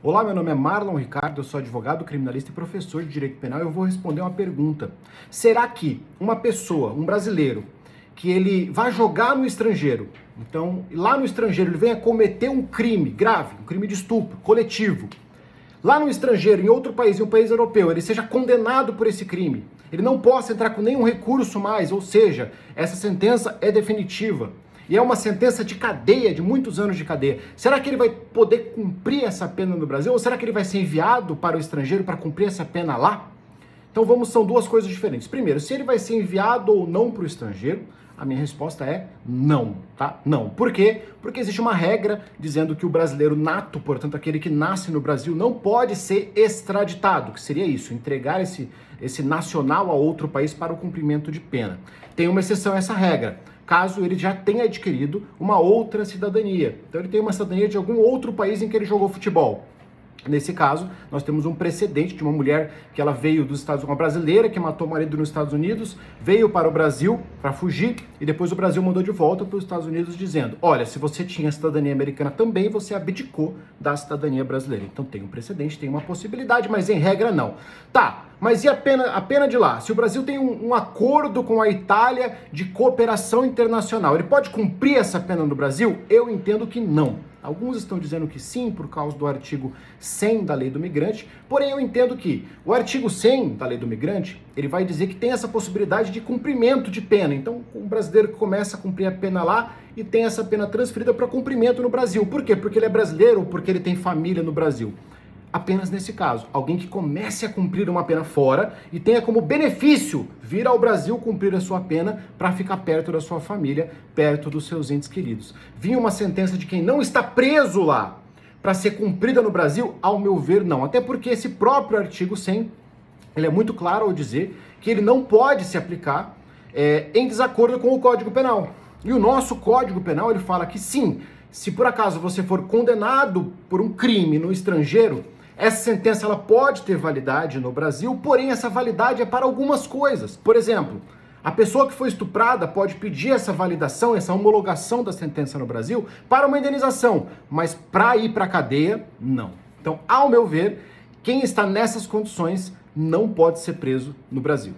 Olá, meu nome é Marlon Ricardo, eu sou advogado criminalista e professor de direito penal e eu vou responder uma pergunta. Será que uma pessoa, um brasileiro, que ele vai jogar no estrangeiro, então lá no estrangeiro ele venha cometer um crime grave, um crime de estupro coletivo, lá no estrangeiro, em outro país, em um país europeu, ele seja condenado por esse crime, ele não possa entrar com nenhum recurso mais, ou seja, essa sentença é definitiva. E é uma sentença de cadeia, de muitos anos de cadeia. Será que ele vai poder cumprir essa pena no Brasil? Ou será que ele vai ser enviado para o estrangeiro para cumprir essa pena lá? Então são duas coisas diferentes. Primeiro, se ele vai ser enviado ou não para o estrangeiro, a minha resposta é não, tá? Não. Por quê? Porque existe uma regra dizendo que o brasileiro nato, portanto, aquele que nasce no Brasil, não pode ser extraditado, que seria isso, entregar esse nacional a outro país para o cumprimento de pena. Tem uma exceção a essa regra, caso ele já tenha adquirido uma outra cidadania. Então ele tem uma cidadania de algum outro país em que ele jogou futebol. Nesse caso, nós temos um precedente de uma mulher que ela veio dos Estados Unidos, uma brasileira que matou o marido nos Estados Unidos, veio para o Brasil para fugir e depois o Brasil mandou de volta para os Estados Unidos dizendo, olha, se você tinha cidadania americana também, você abdicou da cidadania brasileira. Então tem um precedente, tem uma possibilidade, mas em regra não. Tá, mas e a pena de lá? Se o Brasil tem um acordo com a Itália de cooperação internacional, ele pode cumprir essa pena no Brasil? Eu entendo que não. Alguns estão dizendo que sim, por causa do artigo 100 da Lei do Migrante, porém eu entendo que o artigo 100 da Lei do Migrante, ele vai dizer que tem essa possibilidade de cumprimento de pena. Então, um brasileiro que começa a cumprir a pena lá e tem essa pena transferida para cumprimento no Brasil. Por quê? Porque ele é brasileiro ou porque ele tem família no Brasil? Apenas nesse caso, alguém que comece a cumprir uma pena fora e tenha como benefício vir ao Brasil cumprir a sua pena para ficar perto da sua família, perto dos seus entes queridos. Vinha uma sentença de quem não está preso lá para ser cumprida no Brasil? Ao meu ver, não. Até porque esse próprio artigo 100, ele é muito claro ao dizer que ele não pode se aplicar em desacordo com o Código Penal. E o nosso Código Penal, ele fala que sim, se por acaso você for condenado por um crime no estrangeiro, essa sentença ela pode ter validade no Brasil, porém essa validade é para algumas coisas. Por exemplo, a pessoa que foi estuprada pode pedir essa validação, essa homologação da sentença no Brasil para uma indenização, mas para ir para a cadeia, não. Então, ao meu ver, quem está nessas condições não pode ser preso no Brasil.